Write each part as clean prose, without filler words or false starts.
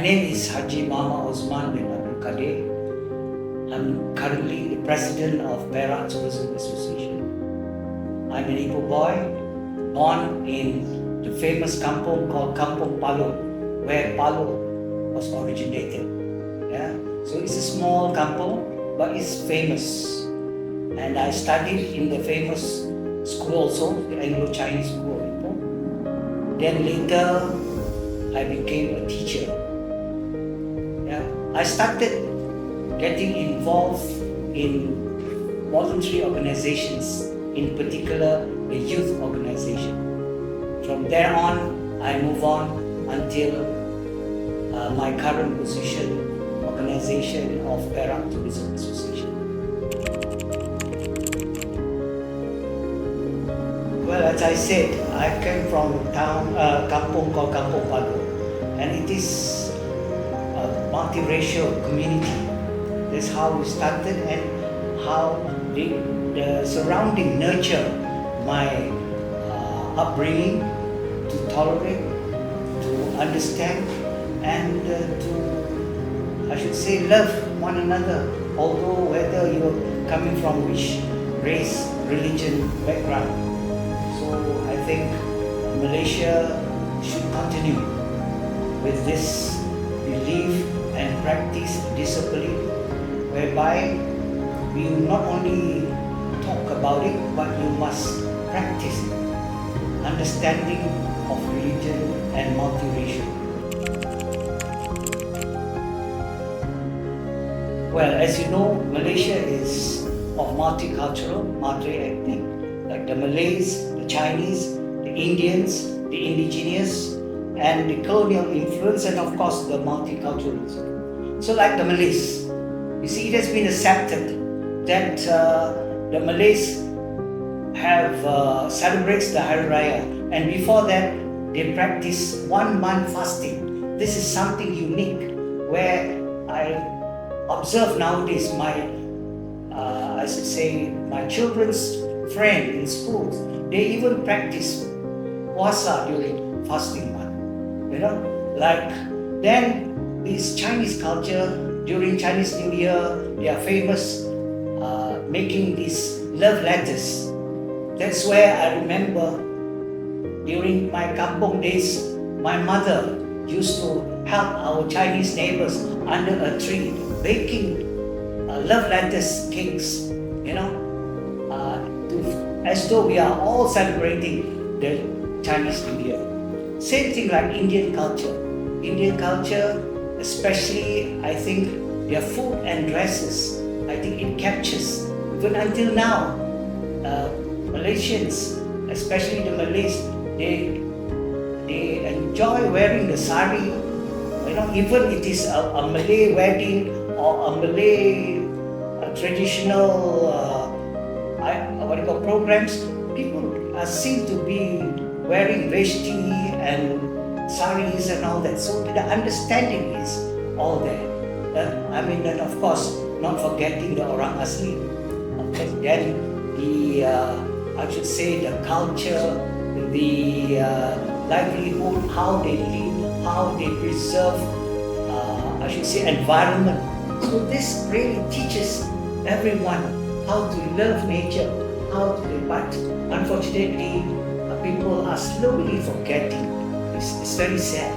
name is Haji Muhammad Osman bin Abdul Kadir. I'm currently the president of Parat Tourism Association. I'm an Igbo boy, born in the famous Kampong called Kampong Paloh, where Paloh was originated. Yeah? So it's a small kampong, but it's famous. And I studied in the famous school also, the Anglo-Chinese school. Then later, I became a teacher. Yeah? I started getting involved in voluntary organizations, in particular the youth organization. From there on, I move on until my current position, organization of Parat Tourism Association. Well, as I said, I came from a town, Kampong called Kampong Paloh, and it is a multiracial community. That's how we started and how the surrounding nurture my upbringing to tolerate, to understand, and to, I should say, love one another, although whether you're coming from which race, religion, background. So I think Malaysia should continue with this belief and practice discipline, whereby you not only talk about it, but you must practice it. Understanding of religion and multiracial. Well, as you know, Malaysia is of multicultural, multi-ethnic, like the Malays, the Chinese, the Indians, the indigenous, and the colonial influence, and of course the multiculturalism. So like the Malays, you see, it has been accepted that the Malays have celebrates the Hari Raya, and before that they practice 1 month fasting. This is something unique where I observe nowadays my I should say my children's friend in schools, they even practice puasa during fasting month. You know, like then this Chinese culture during Chinese New Year, they are famous making these love letters. That's where I remember during my kampong days, my mother used to help our Chinese neighbors under a tree baking love letters cakes, you know, as though we are all celebrating the Chinese New Year. Same thing like Indian culture. Indian culture, especially I think their food and dresses, I think it captures, even until now, Malaysians, especially the Malays, they enjoy wearing the sari. You know, even it is a Malay wedding or a Malay traditional programs, people seem to be wearing veshti and saris and all that. So the understanding is all there. I mean, then of course, not forgetting the orang asli. Then the I should say the culture, the livelihood, how they live, how they preserve, I should say environment. So this really teaches everyone how to love nature, how to live. But unfortunately, people are slowly forgetting. It's very sad.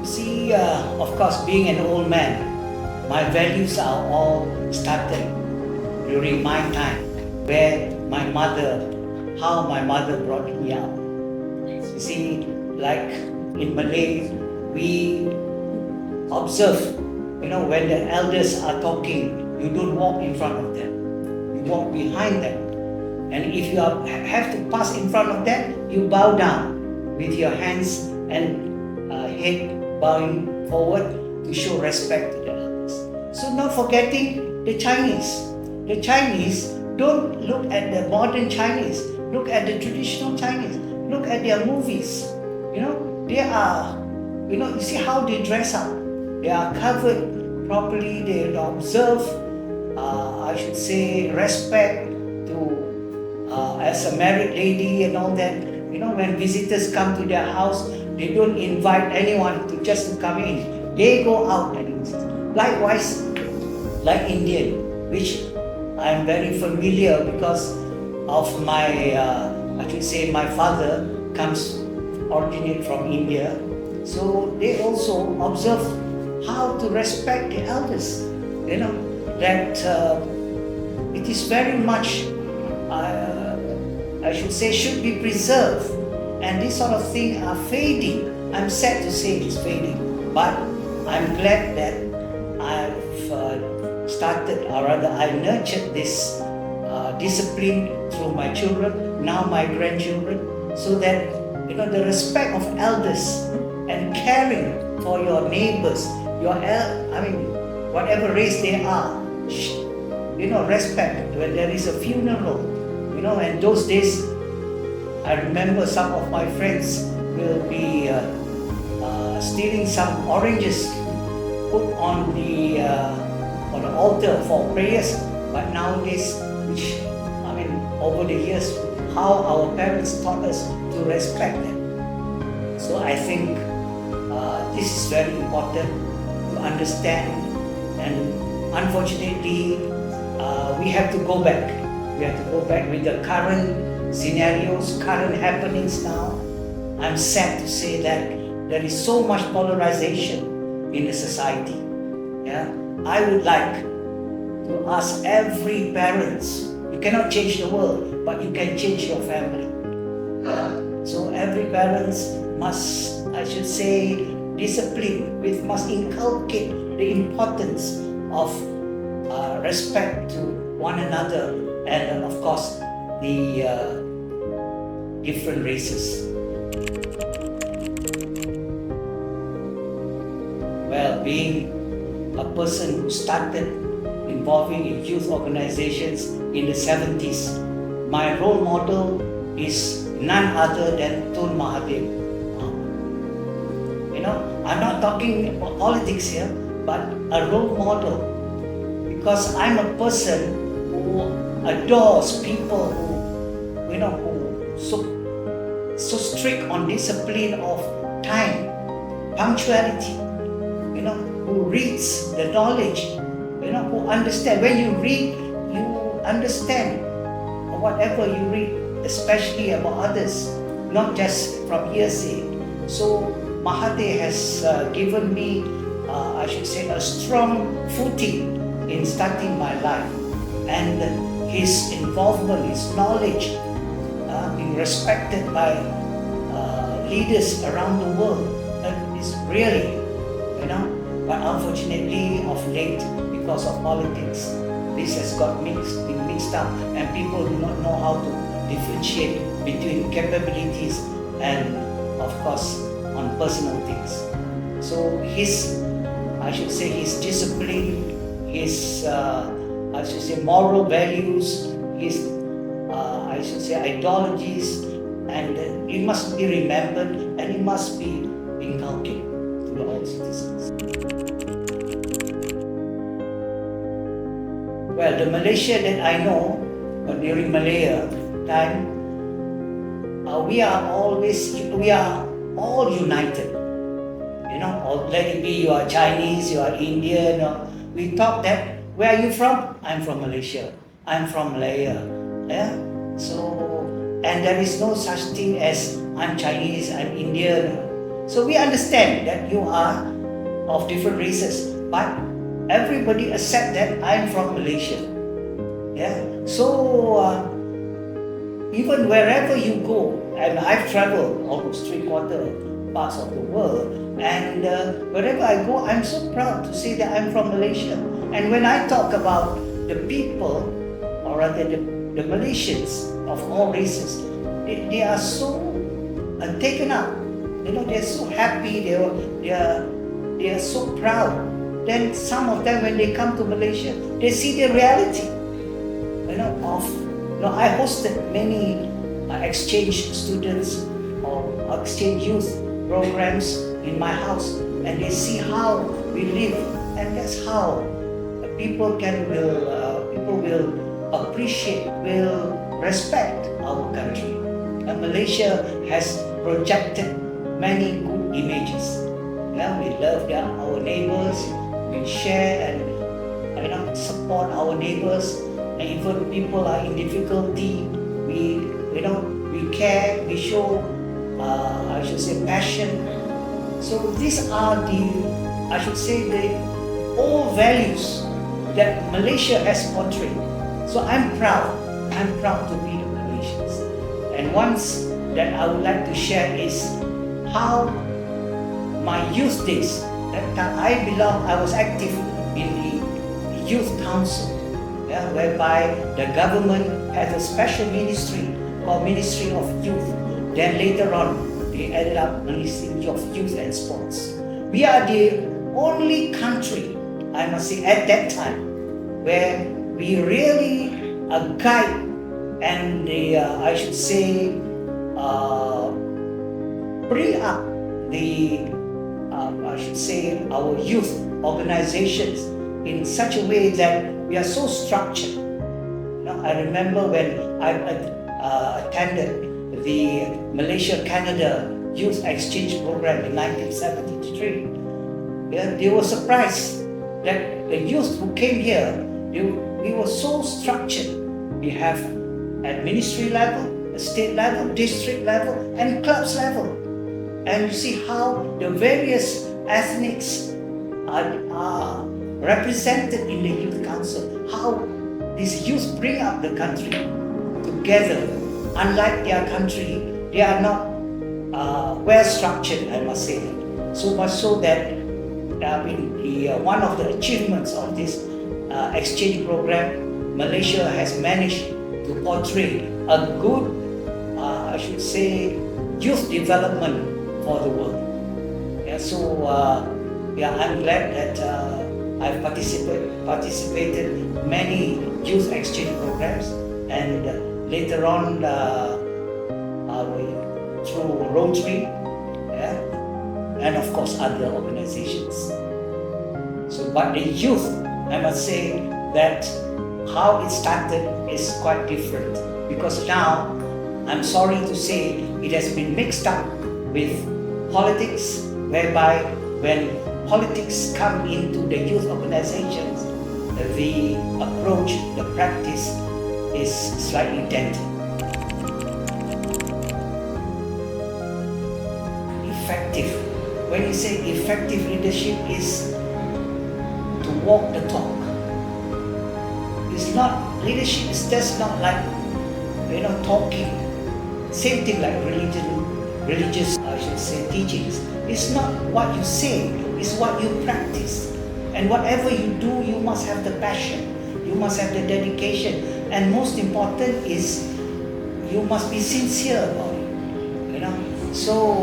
See, of course, being an old man, my values are all started during my time, where how my mother brought me up. You see, like in Malay, we observe, you know, when the elders are talking, you don't walk in front of them, you walk behind them. And if you have to pass in front of them, you bow down with your hands and head bowing forward to show respect to the elders. So not forgetting the Chinese. The Chinese don't look at the modern Chinese, look at the traditional Chinese, look at their movies. You know, they are, you know, you see how they dress up. They are covered properly, they observe, I should say, respect to as a married lady and all that. when visitors come to their house, they don't invite anyone to just come in. They go out and likewise, like Indian, which I am very familiar because of my, my father comes originate from India. So they also observe how to respect the elders. That it is very much, should be preserved. And this sort of thing are fading. I'm sad to say it's fading, but I'm glad that I've started, or rather I nurtured this discipline through my children, now my grandchildren, so that the respect of elders and caring for your neighbors, whatever race they are, respect. When there is a funeral, and those days, I remember some of my friends will be stealing some oranges, put on the altar for prayers. But nowadays, over the years, how our parents taught us to respect them. So I think this is very important to understand, and unfortunately, we have to go back. We have to go back with the current scenarios, current happenings now. I'm sad to say that there is so much polarization in the society. I would like to ask every parents, you cannot change the world, but you can change your family. So every parents must, discipline, must inculcate the importance of respect to one another, and of course the different races. Well, being a person who started involving in youth organizations in the 70s, my role model is none other than Tun Mahathir. I'm not talking about politics here, but a role model, because I'm a person who adores people who so strict on discipline of time, punctuality, who reads the knowledge, who understand. When you read, you understand whatever you read, especially about others, not just from hearsay. So Mahathir has given me, a strong footing in starting my life, and his involvement, his knowledge, being respected by leaders around the world, is really, but unfortunately of late, because of politics, this has been mixed up, and people do not know how to differentiate between capabilities and, of course, on personal things. So his discipline, his moral values, his ideologies, and it must be remembered, and it must be inculcated to all citizens. Well, the Malaysia that I know, during Malaya time, we are all united. Let it be you are Chinese, you are Indian. We talk that, where are you from? I'm from Malaysia. I'm from Malaya. So, and there is no such thing as I'm Chinese, I'm Indian. So we understand that you are of different races, but everybody accept that I'm from Malaysia. So even wherever you go, and I've traveled almost 3/4 parts of the world, and wherever I go, I'm so proud to say that I'm from Malaysia. And when I talk about the people, or rather the Malaysians of all races, they are so taken up. They're so happy. They are so proud. Then some of them, when they come to Malaysia, they see the reality. I hosted many exchange students or exchange youth programs in my house, and they see how we live, and that's how people will appreciate, will respect our country. Malaysia has projected many good images. We love our neighbors, we share and support our neighbors, and even people are in difficulty, we care, we show passion. So these are the old values that Malaysia has portrayed. So I'm proud to be the Malaysians. And once that I would like to share is how my youth days, that time I was active in the youth council, whereby the government has a special ministry called Ministry of Youth. Then later on, they ended up Ministry of Youth and Sports. We are the only country, I must say, at that time, where we really guide and bring up our youth organizations in such a way that we are so structured. I remember when I attended the Malaysia-Canada Youth Exchange Program in 1973. They were surprised that the youth who came here, we were so structured. We have at ministry level, state level, district level, and clubs level. And you see how the various ethnics are represented in the youth council, how these youth bring up the country together. Unlike their country, they are not well structured, I must say. So much so that one of the achievements of this exchange program, Malaysia has managed to portray a good, youth development for the world. I'm glad that I've participated in many youth exchange programs, and later on through Rotary, and of course other organizations. But the youth, I must say that how it started is quite different, because now, I'm sorry to say, it has been mixed up with politics, whereby when politics come into the youth organizations, the approach, the practice is slightly dented. Effective. When you say effective leadership is to walk the talk. It's not, leadership is just not like, talking. Same thing like religious, teachings. It's not what you say, it's what you practice. And whatever you do, you must have the passion, you must have the dedication, and most important is you must be sincere about it. So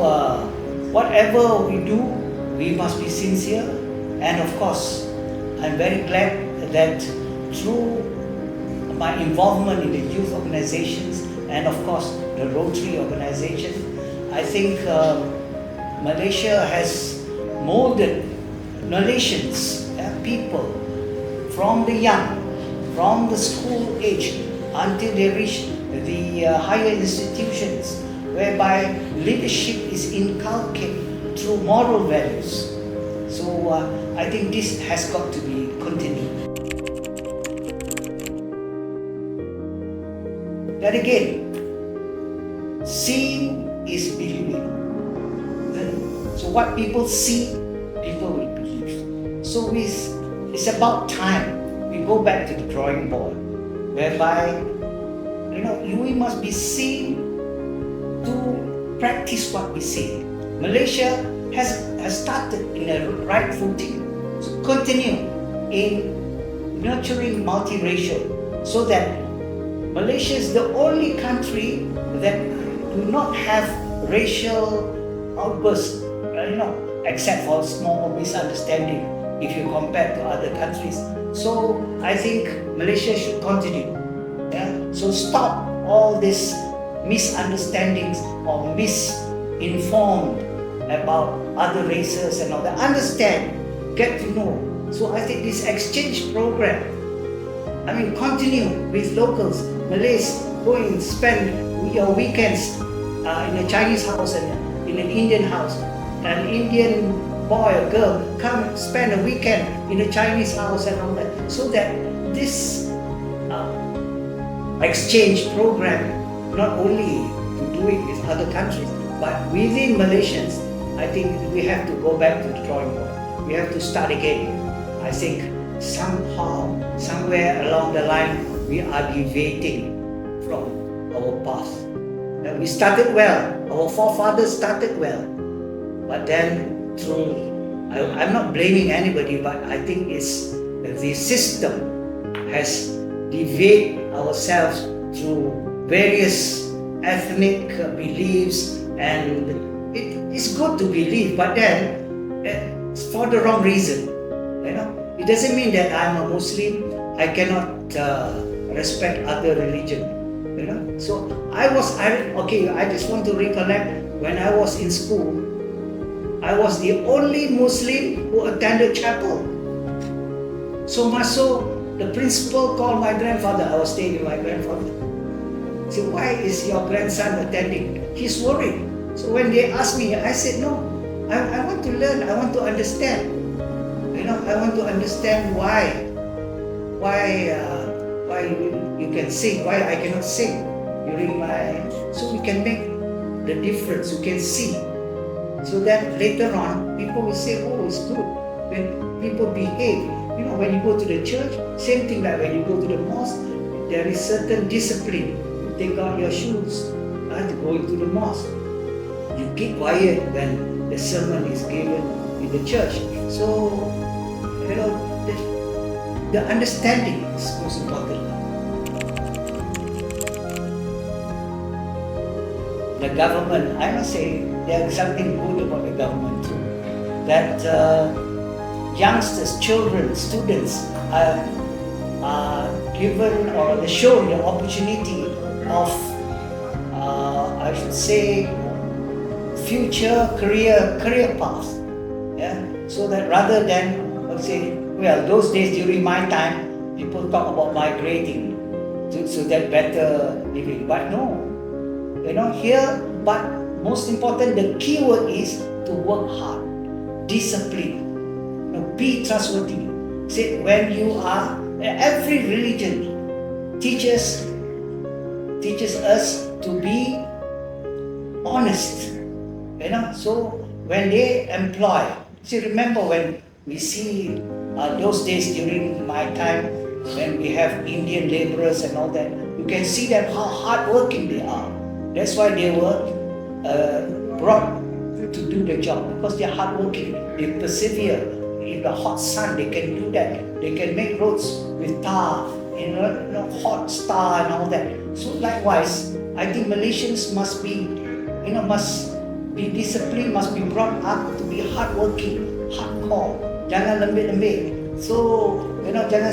whatever we do, we must be sincere. And of course, I'm very glad that through my involvement in the youth organizations and of course the Rotary organization, I think Malaysia has molded Malaysians, people from the young, from the school age until they reach the higher institutions, whereby leadership is inculcated through moral values. So I think this has got to be continued. Then again, seeing is believing. So what people see, people will believe. So it's about time we go back to the drawing board, whereby we must be seen to practice what we say. Malaysia has started in a right footing. So continue in nurturing multiracial, so that Malaysia is the only country that do not have racial outbursts, except for small misunderstanding if you compare to other countries. So I think Malaysia should continue. So stop all these misunderstandings or misinformed about other races and all that. Understand, get to know. So I think this exchange program, continue with locals, Malays, go and spend your weekends in a Chinese house and in an Indian house. An Indian boy or girl come spend a weekend in a Chinese house and all that. So that this exchange program, not only to do it with other countries, but within Malaysians, I think we have to go back to the drawing board. We have to start again. I think somehow, somewhere along the line, we are deviating from our path. We started well, our forefathers started well, but then I'm not blaming anybody, but I think it's the system has deviated ourselves through various ethnic beliefs, and it's good to believe, but then it's for the wrong reason. It doesn't mean that I'm a Muslim, I cannot respect other religion. So I just want to recollect when I was in school, I was the only Muslim who attended chapel. So much so, the principal called my grandfather. I was staying with my grandfather. He said, "Why is your grandson attending?" He's worried. So when they asked me, I said, "No, I want to learn, I want to understand. I want to understand why you can sing, why I cannot sing during so we can make the difference, you can see. So that later on, people will say, oh, it's good when people behave. When you go to the church, same thing like when you go to the mosque, there is certain discipline. You take out your shoes to go into the mosque. You keep quiet when the sermon is given in the church. So, the understanding is most important. The government, I must say, there's something good about the government too. That youngsters, children, students are given or they're shown the opportunity of, I should say, future career path. So that rather than, let's say, those days during my time, people talk about migrating so that better living. But no, here, but most important, the key word is to work hard, discipline, be trustworthy. Say, when you are, every religion teaches us to be honest. So when they employ, remember when we see those days during my time, when we have Indian laborers and all that, you can see them how hardworking they are. That's why they were brought to do the job, because they are hardworking. They persevere. In the hot sun, they can do that. They can make roads with tar, hot tar and all that. So likewise, I think Malaysians must be disciplined, must be brought up to be hardworking, hardcore. Jangan lembik-lembik. So, jangan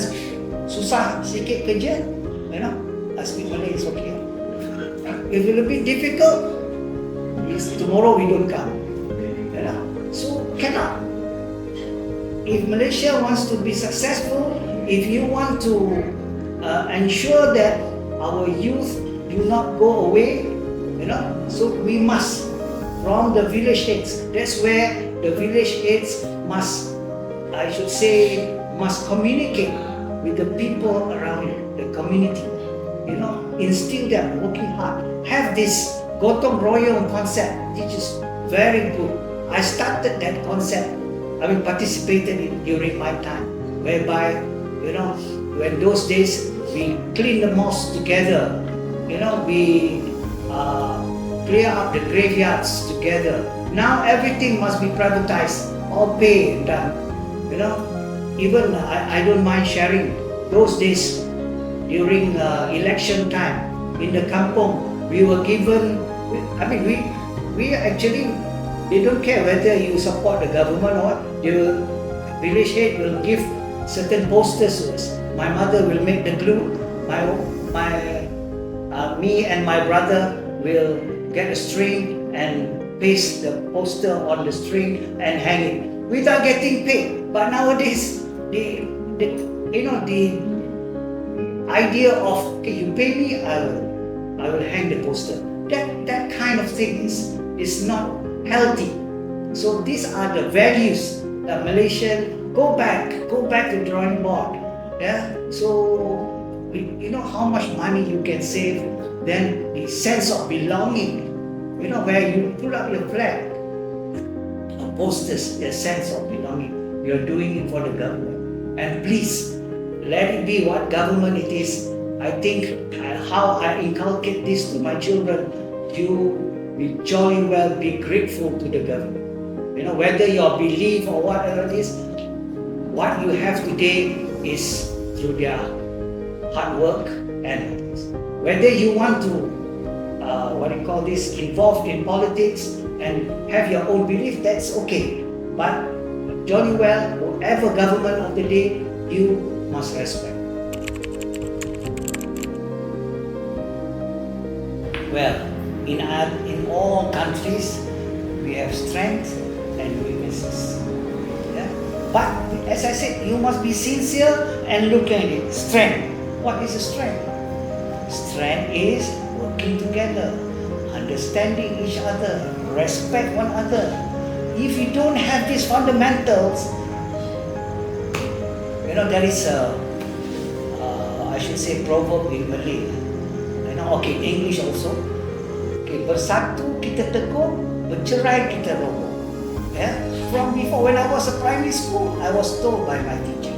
susah sikit kerja. I speak Malay, it's okay. If it's a bit difficult, tomorrow we don't come. So cannot. If Malaysia wants to be successful, if you want to ensure that our youth do not go away, so we must, from the village heads, that's where the village heads must, must communicate with the people around the community. Instill them working hard. Have this gotong royong concept, which is very good. I started that concept. Participated in during my time, whereby when those days we clean the mosque together. We clear up the graveyards together. Now everything must be privatized, all pay and done. Even I don't mind sharing those days during election time in the Kampong. We were given, we actually, they don't care whether you support the government or what. The village head will give certain posters to us. My mother will make the glue. Me and my brother will get a string and paste the poster on the string and hang it without getting paid. But nowadays, the idea of, okay, you pay me, I will hang the poster. that kind of thing is not healthy. So these are the values that Malaysian go back to drawing board. Yeah. So you know how much money you can save. Then the sense of belonging. You know, where you put up your flag, posters, a sense of belonging. You're doing it for the government. And please, let it be what government it is. I think how I inculcate this to my children, you will jolly well be grateful to the government. You know, whether your belief or whatever it is, what you have today is through their hard work, and whether you want to involved in politics and have your own belief, that's okay. But jolly well, whatever government of the day, you must respect. Well, in all countries, we have strength and weaknesses. Yeah? But as I said, you must be sincere and look at it. Strength. What is a strength? Strength is working together, understanding each other, respect one another. If you don't have these fundamentals, you know, there is a, I should say, proverb in Malay. You know, okay, English also. Okay, bersatu kita teguh, bercerai kita roboh. Yeah? From before, when I was a primary school, I was told by my teacher.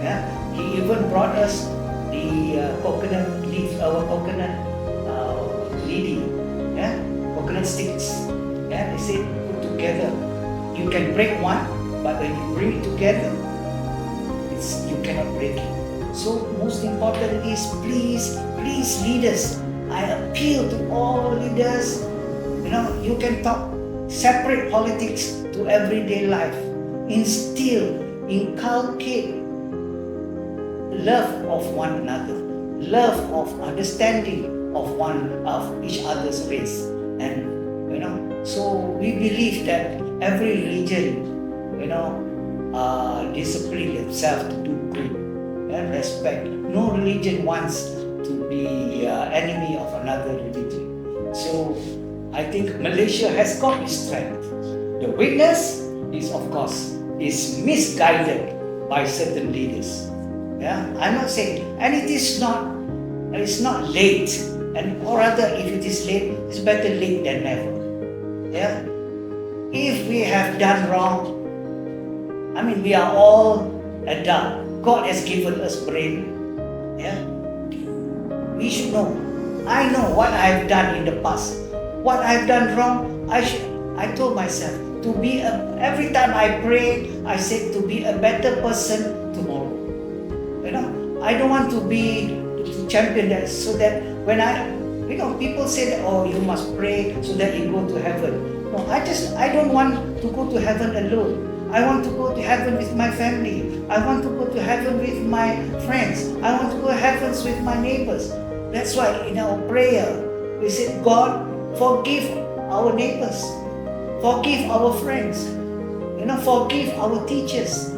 Yeah? He even brought us the coconut leaf, our coconut lidi, yeah? Coconut sticks. Yeah? They say put together. You can break one, but when you bring it together, you cannot break it. So most important is please leaders. I appeal to all leaders. You know, you can talk separate politics to everyday life. Instill, inculcate love of one another, love of understanding of each other's race, and you know. So we believe that every religion, you know, discipline themselves to do good and respect. No religion wants to be enemy of another religion. So I think Malaysia has got its strength. The weakness is, of course, is misguided by certain leaders. Yeah, I'm not saying, and it's not late, and or rather, if it is late, it's better late than never. Yeah, if we have done wrong, I mean, we are all adult. God has given us brain. Yeah, we should know. I know what I've done in the past. What I've done wrong, I told myself to be every time I pray, I said to be a better person tomorrow. You know, I don't want to be to champion that, so that when people say that, oh, you must pray so that you go to heaven. No, I don't want to go to heaven alone. I want to go to heaven with my family. I want to go to heaven with my friends. I want to go to heaven with my neighbors. That's why in our prayer, we said, God, forgive our neighbors. Forgive our friends. You know, forgive our teachers.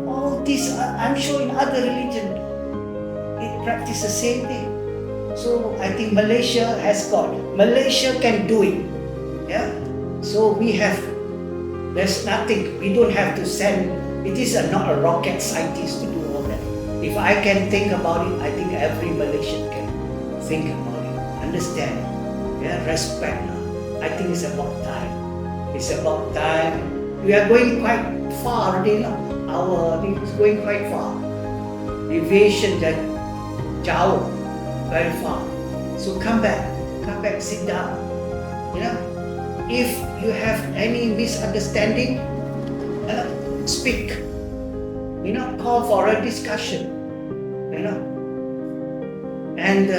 All this, I'm sure in other religions, it practice the same thing. So I think Malaysia can do it. Yeah. So there's nothing, we don't have to send, it is not a rocket scientist to do all that. If I can think about it, I think every Malaysian can think about it, understand, yeah, respect. I think it's about time. It's about time. We are going quite far already now. Our thing is going quite far. Deviation that jauh, very far. So come back, sit down. You know, if you have any misunderstanding, speak. You know, call for a discussion. You know, and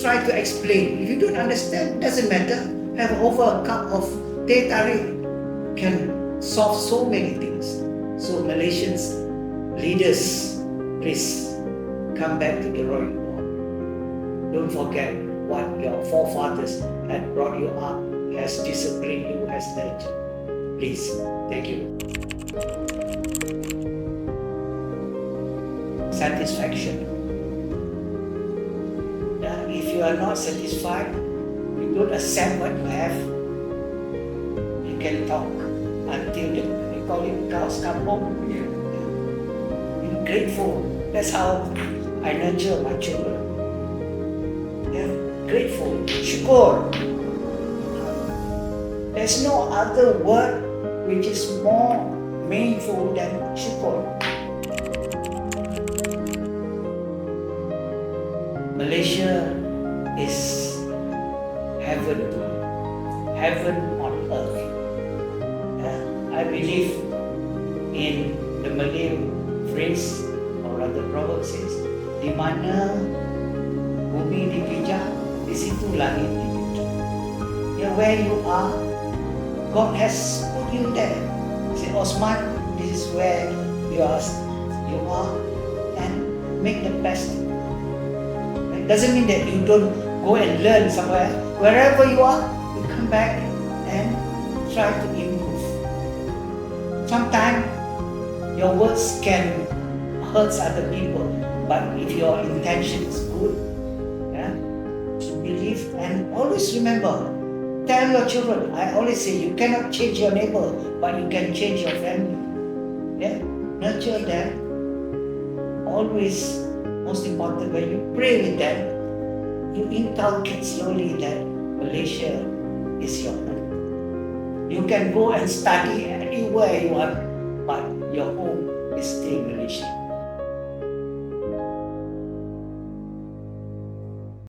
try to explain. If you don't understand, doesn't matter. Have over a cup of teh tarik, can solve so many things. So Malaysians, leaders, please come back to the drawing board. Don't forget what your forefathers had brought you up, has disciplined you, has nurtured. Please, thank you. Satisfaction. If you are not satisfied, we don't accept what you have, you can talk until they call it Kampong. Be grateful. That's how I nurture my children. Yeah, grateful. Syukur. There's no other word which is more meaningful than syukur. Malaysia is heaven on earth. I believe in the Malay phrase, or rather proverb says, di mana bumi dipijak, di situ langit dituju. Yeah, where you are, God has put you there. Say, Osman, this is where you are, and make the best. It doesn't mean that you don't go and learn somewhere. Wherever you are, you come back and try to improve. Sometimes your words can hurt other people, but if your intention is good, believe and always remember. Tell your children, I always say, you cannot change your neighbor, but you can change your family. Yeah? Nurture them. Always, most important, when you pray with them, you inculcate slowly that Malaysia is your home. You can go and study anywhere you want, but your home is still Malaysia.